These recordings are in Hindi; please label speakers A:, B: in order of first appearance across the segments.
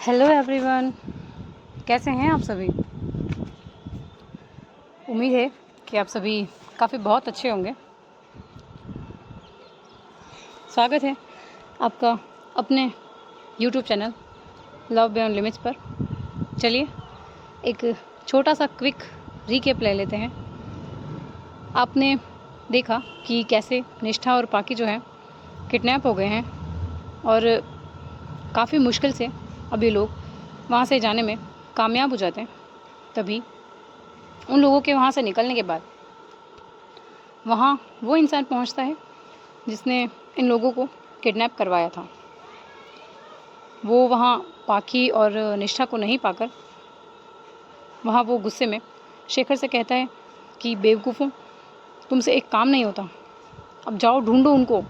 A: हेलो एवरीवन, कैसे हैं आप सभी। उम्मीद है कि आप सभी काफ़ी बहुत अच्छे होंगे। स्वागत है आपका अपने YouTube channel love beyond limits पर। चलिए एक छोटा सा क्विक रीकैप ले लेते हैं। आपने देखा कि कैसे निष्ठा और पाकी जो है किडनैप हो गए हैं और काफ़ी मुश्किल से अभी लोग वहाँ से जाने में कामयाब हो जाते हैं। तभी उन लोगों के वहाँ से निकलने के बाद वहाँ वो इंसान पहुँचता है जिसने इन लोगों को किडनैप करवाया था। वो वहाँ पाखी और निष्ठा को नहीं पाकर वहाँ वो गुस्से में शेखर से कहता है कि बेवकूफ़ों, तुमसे एक काम नहीं होता, अब जाओ ढूंढो उनको,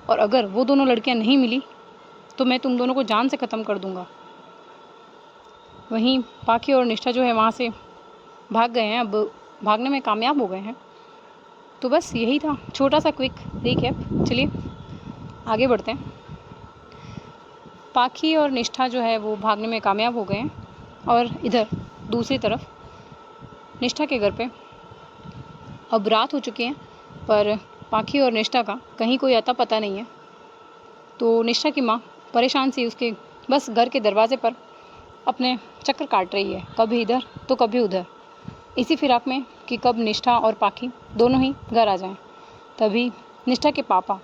A: और अगर वो दोनों लड़कियाँ नहीं मिली तो मैं तुम दोनों को जान से ख़त्म कर दूँगा। वहीं पाखी और निष्ठा जो है वहाँ से भाग गए हैं, अब भागने में कामयाब हो गए हैं। तो बस यही था छोटा सा क्विक रीकैप। चलिए आगे बढ़ते हैं। पाखी और निष्ठा जो है वो भागने में कामयाब हो गए हैं और इधर दूसरी तरफ निष्ठा के घर पे अब रात हो चुकी है, पर पाखी और निष्ठा का कहीं कोई अता पता नहीं है। तो निष्ठा की माँ परेशान सी उसके बस घर के दरवाजे पर अपने चक्कर काट रही है, कभी इधर तो कभी उधर, इसी फिराक में कि कब निष्ठा और पाखी दोनों ही घर आ जाएं। तभी निष्ठा के पापा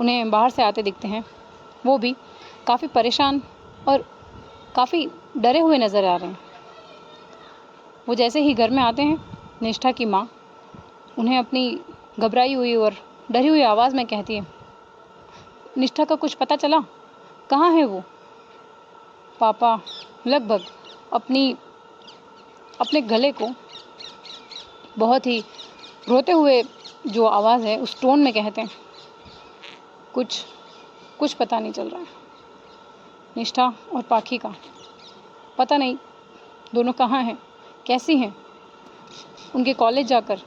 A: उन्हें बाहर से आते दिखते हैं। वो भी काफ़ी परेशान और काफ़ी डरे हुए नज़र आ रहे हैं। वो जैसे ही घर में आते हैं, निष्ठा की माँ उन्हें अपनी घबराई हुई और डरी हुई आवाज़ में कहती है, निष्ठा का कुछ पता चला, कहाँ है वो। पापा लगभग अपने गले को बहुत ही रोते हुए जो आवाज़ है उस टोन में कहते हैं, कुछ पता नहीं चल रहा है। निष्ठा और पाखी का पता नहीं दोनों कहाँ हैं, कैसी हैं। उनके कॉलेज जाकर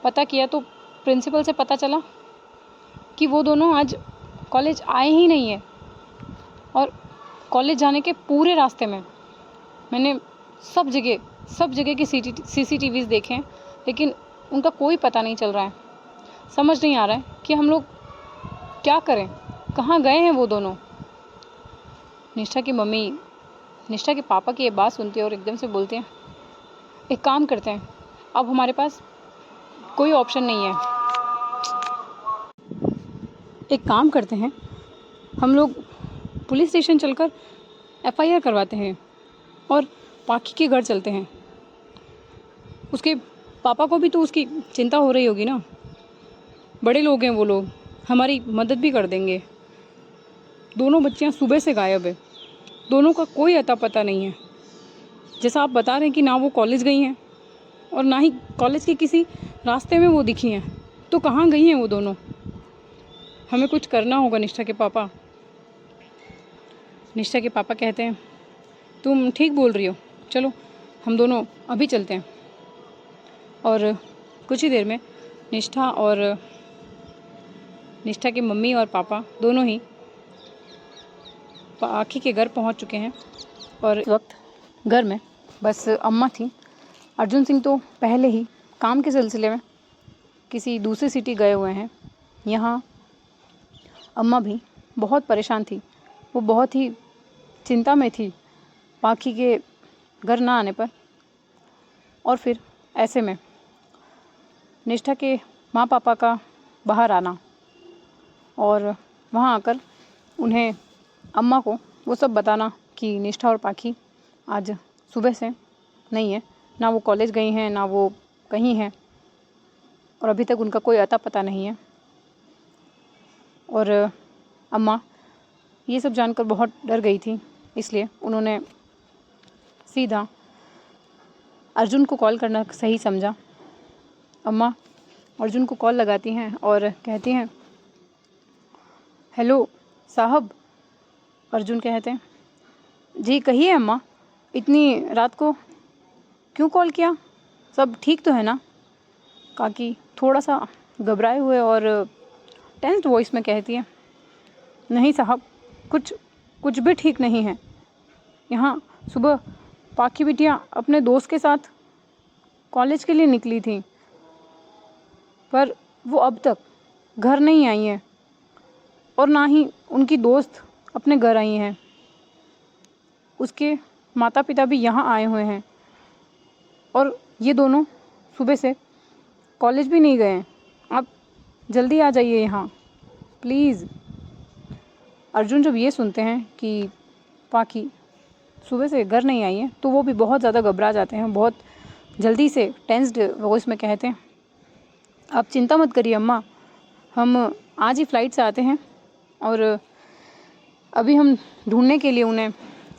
A: पता किया तो प्रिंसिपल से पता चला कि वो दोनों आज कॉलेज आए ही नहीं है। और कॉलेज जाने के पूरे रास्ते में मैंने सब जगह की CCTVs देखे हैं, लेकिन उनका कोई पता नहीं चल रहा है। समझ नहीं आ रहा है कि हम लोग क्या करें, कहाँ गए हैं वो दोनों। निष्ठा की मम्मी निष्ठा के पापा की ये बात सुनती है और एकदम से बोलते हैं, एक काम करते हैं, अब हमारे पास कोई ऑप्शन नहीं है। एक काम करते हैं, हम लोग पुलिस स्टेशन चलकर FIR करवाते हैं और पाखी के घर चलते हैं। उसके पापा को भी तो उसकी चिंता हो रही होगी ना, बड़े लोग हैं वो लोग, हमारी मदद भी कर देंगे। दोनों बच्चियां सुबह से गायब है, दोनों का कोई अता पता नहीं है। जैसा आप बता रहे हैं कि ना वो कॉलेज गई हैं और ना ही कॉलेज के किसी रास्ते में वो दिखी हैं, तो कहाँ गई हैं वो दोनों। हमें कुछ करना होगा निष्ठा के पापा। निष्ठा के पापा कहते हैं, तुम ठीक बोल रही हो, चलो हम दोनों अभी चलते हैं। और कुछ ही देर में निष्ठा के मम्मी और पापा दोनों ही पाखी के घर पहुंच चुके हैं। और इस वक्त घर में बस अम्मा थी। अर्जुन सिंह तो पहले ही काम के सिलसिले में किसी दूसरी सिटी गए हुए हैं। यहाँ अम्मा भी बहुत परेशान थी, वो बहुत ही चिंता में थी पाखी के घर ना आने पर। और फिर ऐसे में निष्ठा के माँ पापा का बाहर आना और वहाँ आकर उन्हें अम्मा को वो सब बताना कि निष्ठा और पाखी आज सुबह से नहीं है, ना वो कॉलेज गई हैं ना वो कहीं हैं, और अभी तक उनका कोई अता पता नहीं है। और अम्मा ये सब जानकर बहुत डर गई थी, इसलिए उन्होंने सीधा अर्जुन को कॉल करना सही समझा। अम्मा अर्जुन को कॉल लगाती हैं और कहती हैं, हेलो साहब। अर्जुन कहते हैं, जी कहिए अम्मा, इतनी रात को क्यों कॉल किया, सब ठीक तो है ना। काकी थोड़ा सा घबराए हुए और टेंस्ड वॉइस में कहती है, नहीं साहब, कुछ भी ठीक नहीं है। यहाँ सुबह पाखी बिटिया अपने दोस्त के साथ कॉलेज के लिए निकली थी, पर वो अब तक घर नहीं आई हैं और ना ही उनकी दोस्त अपने घर आई हैं। उसके माता पिता भी यहाँ आए हुए हैं और ये दोनों सुबह से कॉलेज भी नहीं गए हैं। आप जल्दी आ जाइए यहाँ प्लीज़। अर्जुन जब ये सुनते हैं कि पाखी सुबह से घर नहीं आई है तो वो भी बहुत ज़्यादा घबरा जाते हैं। बहुत जल्दी से टेंस्ड वॉइस में कहते हैं, आप चिंता मत करिए अम्मा, हम आज ही फ़्लाइट से आते हैं और अभी हम ढूंढने के लिए उन्हें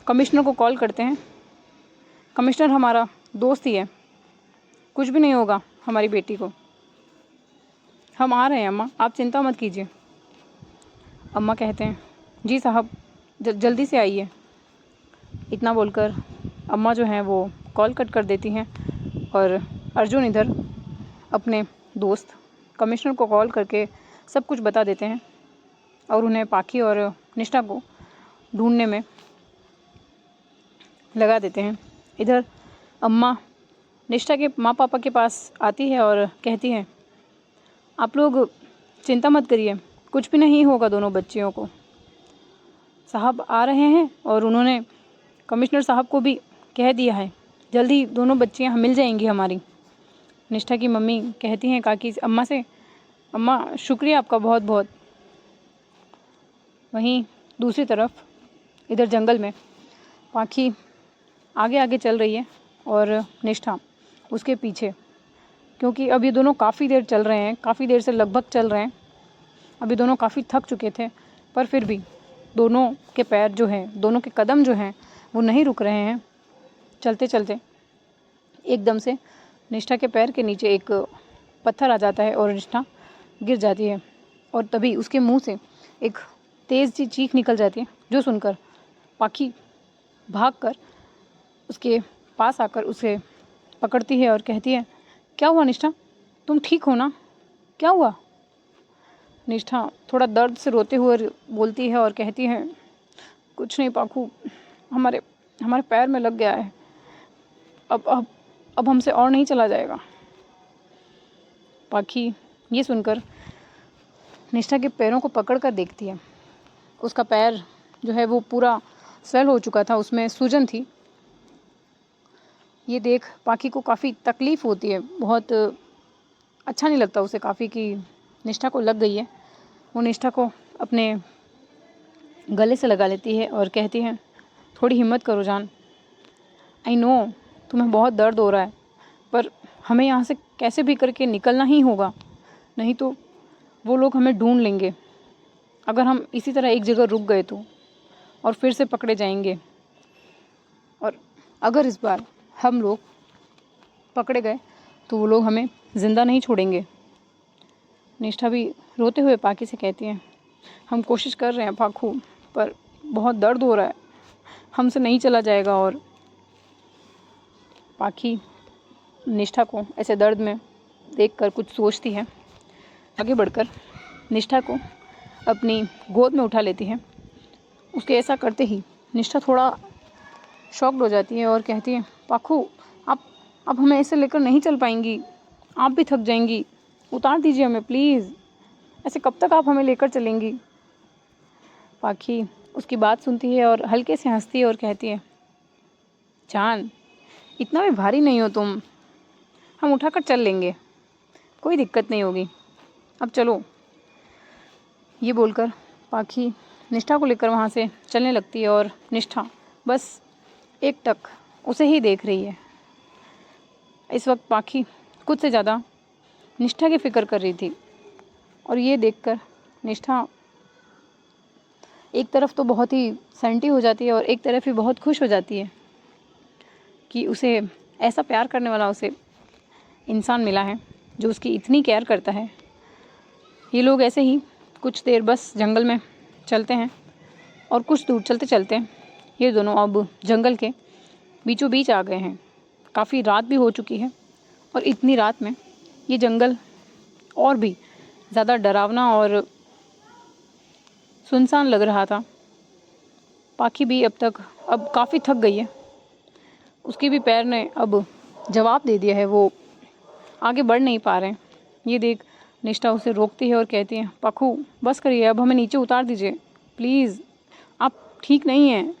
A: कमिश्नर को कॉल करते हैं। कमिश्नर हमारा दोस्त ही है, कुछ भी नहीं होगा हमारी बेटी को। हम आ रहे हैं अम्मा, आप चिंता मत कीजिए। अम्मा कहते हैं, जी साहब जल्दी से आइए। इतना बोलकर अम्मा जो हैं वो कॉल कट कर देती हैं और अर्जुन इधर अपने दोस्त कमिश्नर को कॉल करके सब कुछ बता देते हैं और उन्हें पाखी और निष्ठा को ढूंढने में लगा देते हैं। इधर अम्मा निष्ठा के माँ पापा के पास आती है और कहती है, आप लोग चिंता मत करिए, कुछ भी नहीं होगा दोनों बच्चियों को। साहब आ रहे हैं और उन्होंने कमिश्नर साहब को भी कह दिया है, जल्दी दोनों बच्चियां मिल जाएंगी हमारी। निष्ठा की मम्मी कहती हैं काकी अम्मा से, अम्मा शुक्रिया आपका बहुत बहुत। वहीं दूसरी तरफ इधर जंगल में पाखी आगे आगे चल रही है और निष्ठा उसके पीछे, क्योंकि अब ये दोनों काफ़ी देर चल रहे हैं, काफ़ी देर से लगभग चल रहे हैं। अभी दोनों काफ़ी थक चुके थे, पर फिर भी दोनों के पैर जो हैं, दोनों के कदम जो हैं वो नहीं रुक रहे हैं। चलते चलते एकदम से निष्ठा के पैर के नीचे एक पत्थर आ जाता है और निष्ठा गिर जाती है और तभी उसके मुंह से एक तेज़ सी चीख निकल जाती है, जो सुनकर पाखी भागकर उसके पास आकर उसे पकड़ती है और कहती है, क्या हुआ निष्ठा, तुम ठीक हो ना, क्या हुआ? निष्ठा थोड़ा दर्द से रोते हुए बोलती है और कहती है, कुछ नहीं पाखू, हमारे पैर में लग गया है, अब हमसे और नहीं चला जाएगा। पाखी ये सुनकर निष्ठा के पैरों को पकड़ कर देखती है। उसका पैर जो है वो पूरा स्वेल हो चुका था, उसमें सूजन थी। ये देख पाखी को काफ़ी तकलीफ़ होती है, बहुत अच्छा नहीं लगता उसे काफ़ी कि निष्ठा को लग गई है। वो निष्ठा को अपने गले से लगा लेती है और कहती है, थोड़ी हिम्मत करो जान, आई नो तुम्हें बहुत दर्द हो रहा है, पर हमें यहाँ से कैसे भी करके निकलना ही होगा, नहीं तो वो लोग हमें ढूंढ लेंगे। अगर हम इसी तरह एक जगह रुक गए तो और फिर से पकड़े जाएंगे, और अगर इस बार हम लोग पकड़े गए तो वो लोग हमें ज़िंदा नहीं छोड़ेंगे। निष्ठा भी रोते हुए पाखी से कहती है, हम कोशिश कर रहे हैं पाखू, पर बहुत दर्द हो रहा है, हमसे नहीं चला जाएगा। और पाखी निष्ठा को ऐसे दर्द में देखकर कुछ सोचती है। आगे बढ़कर निष्ठा को अपनी गोद में उठा लेती है। उसके ऐसा करते ही निष्ठा थोड़ा शॉक्ड हो जाती है और कहती है, पाखू आप अब हमें ऐसे लेकर नहीं चल पाएंगी, आप भी थक जाएंगी, उतार दीजिए हमें प्लीज़, ऐसे कब तक आप हमें लेकर चलेंगी? पाखी उसकी बात सुनती है और हल्के से हंसती है और कहती है, जान इतना भी भारी नहीं हो तुम, हम उठाकर चल लेंगे, कोई दिक्कत नहीं होगी, अब चलो। ये बोलकर पाखी निष्ठा को लेकर वहाँ से चलने लगती है और निष्ठा बस एकटक उसे ही देख रही है। इस वक्त पाखी खुद से ज़्यादा निष्ठा की फ़िक्र कर रही थी और ये देखकर निष्ठा एक तरफ तो बहुत ही सैंटी हो जाती है और एक तरफ ही बहुत खुश हो जाती है कि उसे ऐसा प्यार करने वाला उसे इंसान मिला है जो उसकी इतनी केयर करता है। ये लोग ऐसे ही कुछ देर बस जंगल में चलते हैं और कुछ दूर चलते चलते ये दोनों अब जंगल के बीचों बीच आ गए हैं। काफ़ी रात भी हो चुकी है और इतनी रात में ये जंगल और भी ज़्यादा डरावना और सुनसान लग रहा था। पाखी भी अब काफ़ी थक गई है। उसके भी पैर ने अब जवाब दे दिया है, वो आगे बढ़ नहीं पा रहे हैं। ये देख निष्ठा उसे रोकती है और कहती है, पाखू बस करिए, अब हमें नीचे उतार दीजिए प्लीज़, आप ठीक नहीं हैं,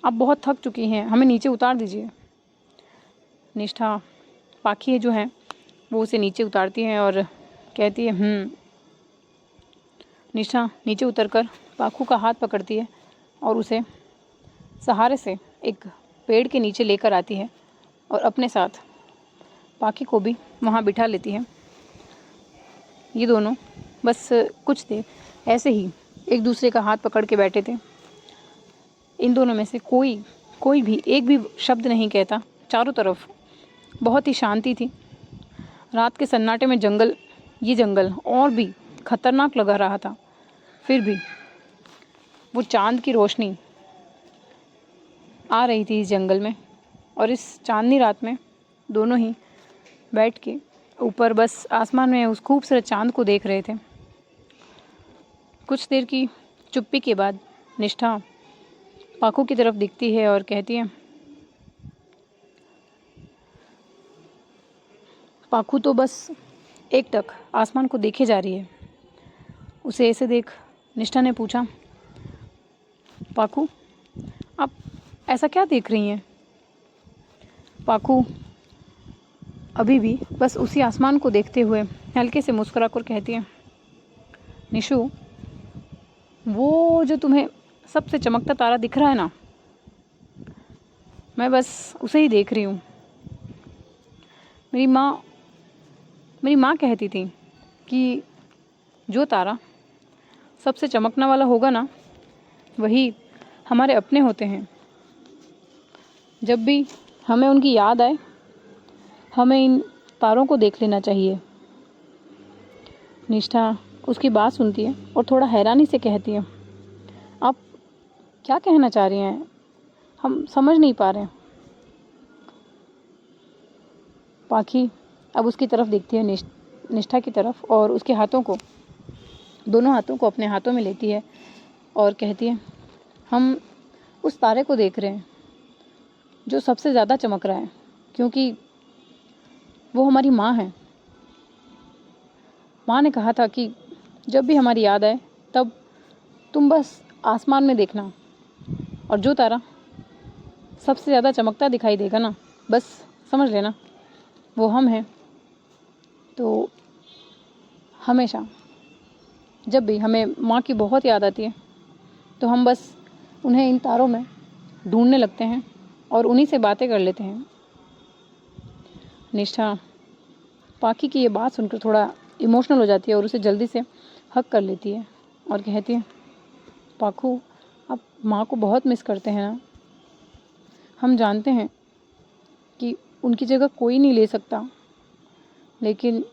A: आप बहुत थक चुकी हैं, हमें नीचे उतार दीजिए। निष्ठा पाखी जो है वो उसे नीचे उतारती है और कहती है निष्ठा नीचे उतरकर पाखू का हाथ पकड़ती है और उसे सहारे से एक पेड़ के नीचे लेकर आती है और अपने साथ पाखी को भी वहाँ बिठा लेती है। ये दोनों बस कुछ देर ऐसे ही एक दूसरे का हाथ पकड़ के बैठे थे। इन दोनों में से कोई भी एक भी शब्द नहीं कहता। चारों तरफ बहुत ही शांति थी। रात के सन्नाटे में ये जंगल और भी खतरनाक लगा रहा था। फिर भी वो चांद की रोशनी आ रही थी इस जंगल में, और इस चांदनी रात में दोनों ही बैठ के ऊपर बस आसमान में उस खूबसूरत चांद को देख रहे थे। कुछ देर की चुप्पी के बाद निष्ठा पाखू की तरफ दिखती है और कहती है, पाखू तो बस एकटक आसमान को देखे जा रही है। उसे ऐसे देख निष्ठा ने पूछा, पाखू आप ऐसा क्या देख रही हैं? पाखू अभी भी बस उसी आसमान को देखते हुए हल्के से मुस्कुरा कर कहती है, निशु वो जो तुम्हें सबसे चमकता तारा दिख रहा है ना, मैं बस उसे ही देख रही हूँ। मेरी माँ कहती थी कि जो तारा सबसे चमकने वाला होगा ना, वही हमारे अपने होते हैं। जब भी हमें उनकी याद आए, हमें इन तारों को देख लेना चाहिए। निष्ठा उसकी बात सुनती है और थोड़ा हैरानी से कहती है, आप क्या कहना चाह रही हैं? हम समझ नहीं पा रहे हैं। पाखी अब उसकी तरफ देखती है, निष्ठा की तरफ, और उसके दोनों हाथों को अपने हाथों में लेती है और कहती है, हम उस तारे को देख रहे हैं जो सबसे ज़्यादा चमक रहा है, क्योंकि वो हमारी माँ है। माँ ने कहा था कि जब भी हमारी याद आए तब तुम बस आसमान में देखना, और जो तारा सबसे ज़्यादा चमकता दिखाई देगा ना, बस समझ लेना वो हम हैं। तो हमेशा जब भी हमें माँ की बहुत याद आती है तो हम बस उन्हें इन तारों में ढूंढने लगते हैं और उन्हीं से बातें कर लेते हैं। निष्ठा पाखी की ये बात सुनकर थोड़ा इमोशनल हो जाती है और उसे जल्दी से हक कर लेती है और कहती है, पाखू आप माँ को बहुत मिस करते हैं ना? हम जानते हैं कि उनकी जगह कोई नहीं ले सकता, लेकिन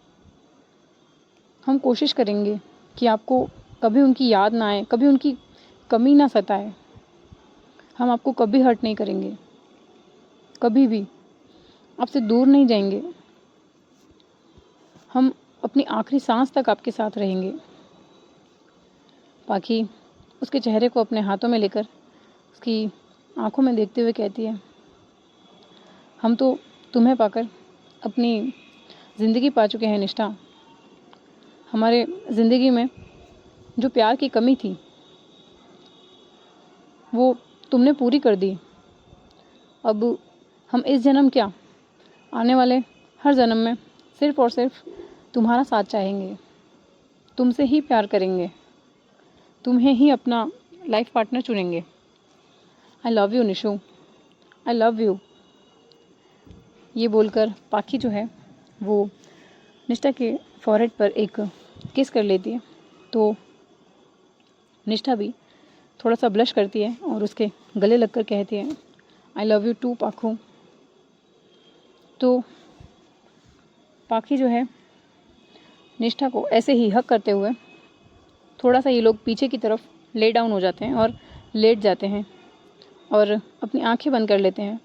A: हम कोशिश करेंगे कि आपको कभी उनकी याद ना आए, कभी उनकी कमी ना सताए। हम आपको कभी हर्ट नहीं करेंगे, कभी भी आपसे दूर नहीं जाएंगे। हम अपनी आखिरी सांस तक आपके साथ रहेंगे। पाखी उसके चेहरे को अपने हाथों में लेकर उसकी आंखों में देखते हुए कहती है, हम तो तुम्हें पाकर अपनी ज़िंदगी पा चुके हैं निष्ठा। हमारे ज़िंदगी में जो प्यार की कमी थी वो तुमने पूरी कर दी। अब हम इस जन्म क्या, आने वाले हर जन्म में सिर्फ़ और सिर्फ तुम्हारा साथ चाहेंगे, तुमसे ही प्यार करेंगे, तुम्हें ही अपना लाइफ पार्टनर चुनेंगे। I love you Nishu, I love you. ये बोलकर पाखी जो है वो निष्ठा के फॉरहेड पर एक किस कर लेती है। तो निष्ठा भी थोड़ा सा ब्लश करती है और उसके गले लगकर कहती है, आई लव यू टू पाखू। तो पाखी जो है निष्ठा को ऐसे ही हक करते हुए थोड़ा सा ये लोग पीछे की तरफ ले डाउन हो जाते हैं और लेट जाते हैं और अपनी आंखें बंद कर लेते हैं।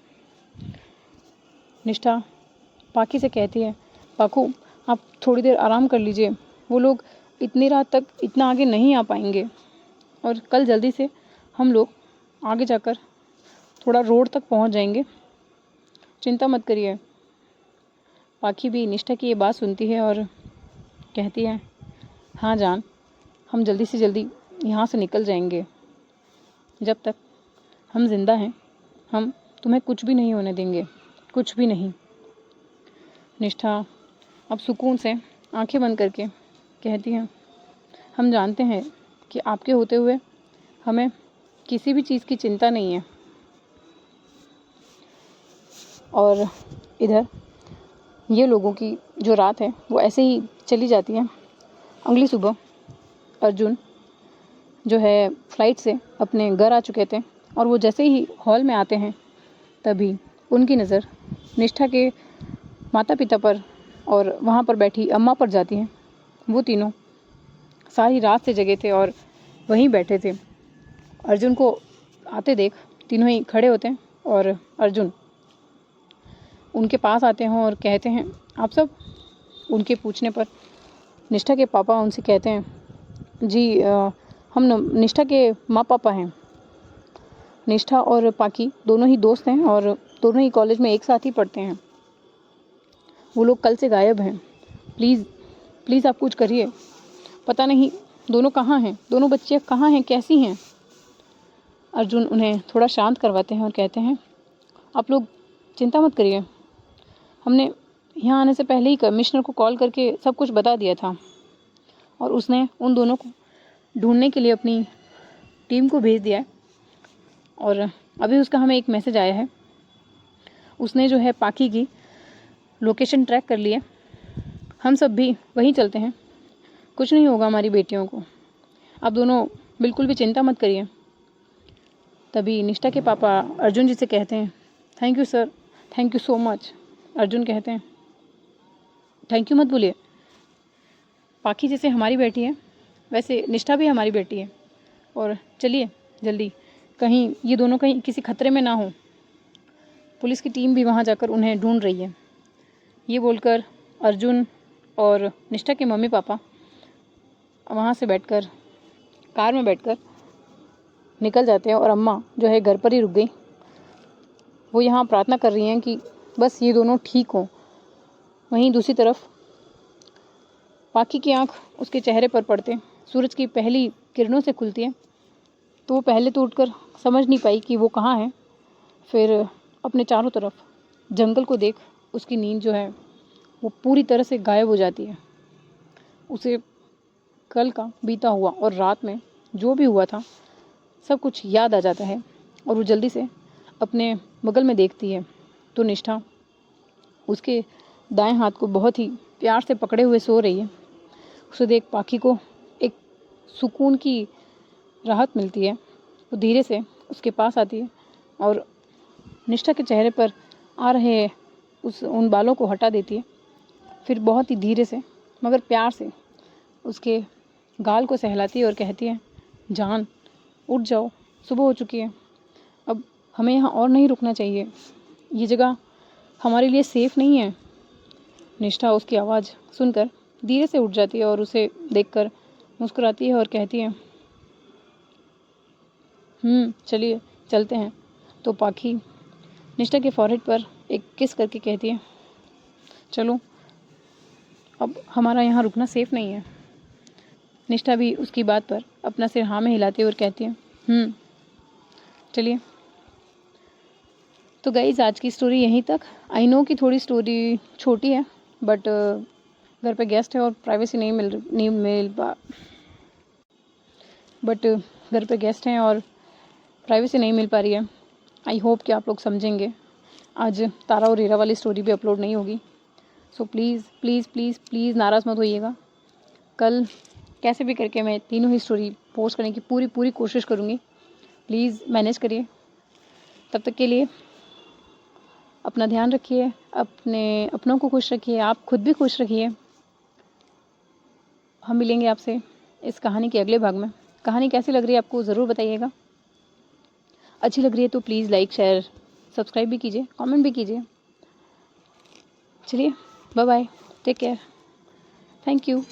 A: निष्ठा पाखी से कहती है, पाखू आप थोड़ी देर आराम कर लीजिए, वो लोग इतनी रात तक इतना आगे नहीं आ पाएंगे और कल जल्दी से हम लोग आगे जाकर थोड़ा रोड तक पहुंच जाएंगे, चिंता मत करिए। पाखी भी निष्ठा की ये बात सुनती है और कहती है, हाँ जान, हम जल्दी से जल्दी यहाँ से निकल जाएंगे। जब तक हम जिंदा हैं हम तुम्हें कुछ भी नहीं होने देंगे, कुछ भी नहीं। निष्ठा अब सुकून से आंखें बंद करके कहती है, हम जानते हैं कि आपके होते हुए हमें किसी भी चीज़ की चिंता नहीं है। और इधर ये लोगों की जो रात है वो ऐसे ही चली जाती है। अगली सुबह अर्जुन जो है फ्लाइट से अपने घर आ चुके थे और वो जैसे ही हॉल में आते हैं तभी उनकी नज़र निष्ठा के माता पिता पर और वहाँ पर बैठी अम्मा पर जाती है। वो तीनों सारी रात से जगे थे और वहीं बैठे थे। अर्जुन को आते देख तीनों ही खड़े होते हैं और अर्जुन उनके पास आते हैं और कहते हैं, आप सब? उनके पूछने पर निष्ठा के पापा उनसे कहते हैं, जी हम निष्ठा के माँ पापा हैं। निष्ठा और पाखी दोनों ही दोस्त हैं और दोनों ही कॉलेज में एक साथ ही पढ़ते हैं। वो लोग कल से गायब हैं। प्लीज़ प्लीज़ आप कुछ करिए। पता नहीं दोनों कहाँ हैं, दोनों बच्चियाँ कहाँ हैं, कैसी हैं। अर्जुन उन्हें थोड़ा शांत करवाते हैं और कहते हैं, आप लोग चिंता मत करिए। हमने यहाँ आने से पहले ही कमिश्नर को कॉल करके सब कुछ बता दिया था और उसने उन दोनों को ढूंढने के लिए अपनी टीम को भेज दिया है। और अभी उसका हमें एक मैसेज आया है, उसने जो है पाखी की लोकेशन ट्रैक कर लिया। हम सब भी वहीं चलते हैं, कुछ नहीं होगा हमारी बेटियों को। आप दोनों बिल्कुल भी चिंता मत करिए। तभी निष्ठा के पापा अर्जुन जी से कहते हैं, thank you sir, thank you so much. Arjun कहते हैं, थैंक यू मत बोलिए। पाखी जैसे हमारी बेटी है वैसे निष्ठा भी हमारी बेटी है। और चलिए जल्दी, कहीं ये दोनों कहीं किसी खतरे में ना हो। पुलिस की टीम भी वहाँ जाकर उन्हें ढूंढ रही है। ये बोलकर अर्जुन और निष्ठा के मम्मी पापा वहाँ से बैठकर कार में बैठकर निकल जाते हैं और अम्मा जो है घर पर ही रुक गई। वो यहाँ प्रार्थना कर रही हैं कि बस ये दोनों ठीक हों। वहीं दूसरी तरफ पाखी की आंख उसके चेहरे पर पड़ते सूरज की पहली किरणों से खुलती है, तो वो पहले तो उठकर समझ नहीं पाई कि वो कहाँ है। फिर अपने चारों तरफ जंगल को देख उसकी नींद जो है वो पूरी तरह से गायब हो जाती है। उसे कल का बीता हुआ और रात में जो भी हुआ था सब कुछ याद आ जाता है और वो जल्दी से अपने बगल में देखती है तो निष्ठा उसके दाएं हाथ को बहुत ही प्यार से पकड़े हुए सो रही है। उसे देख पाखी को एक सुकून की राहत मिलती है। वो धीरे से उसके पास आती है और निष्ठा के चेहरे पर आ रहे उन बालों को हटा देती है। फिर बहुत ही धीरे से मगर प्यार से उसके गाल को सहलाती है और कहती है, जान उठ जाओ, सुबह हो चुकी है, अब हमें यहाँ और नहीं रुकना चाहिए, ये जगह हमारे लिए सेफ़ नहीं है। निष्ठा उसकी आवाज़ सुनकर धीरे से उठ जाती है और उसे देखकर मुस्कुराती है और कहती है, चलिए चलते हैं। तो पाखी निष्ठा के फॉरहेड पर एक किस करके कहती है, चलो अब हमारा यहाँ रुकना सेफ़ नहीं है। निष्ठा भी उसकी बात पर अपना सिर हाँ में हिलाती है और कहती है, चलिए। तो गाइज़ आज की स्टोरी यहीं तक। आई नो कि थोड़ी स्टोरी छोटी है बट घर पे गेस्ट है और प्राइवेसी नहीं मिल पा रही है। आई होप कि आप लोग समझेंगे। आज तारा और हीरा वाली स्टोरी भी अपलोड नहीं होगी, so please please please please नाराज़ मत होइएगा। कल कैसे भी करके मैं तीनों ही स्टोरी पोस्ट करने की पूरी कोशिश करूँगी। प्लीज़ मैनेज करिए। तब तक के लिए अपना ध्यान रखिए, अपनों को खुश रखिए, आप खुद भी खुश रखिए। हम मिलेंगे आपसे इस कहानी के अगले भाग में। कहानी कैसी लग रही है आपको ज़रूर बताइएगा। अच्छी लग रही है तो प्लीज़ लाइक शेयर सब्सक्राइब भी कीजिए, कमेंट भी कीजिए। चलिए bye bye, take care, thank you.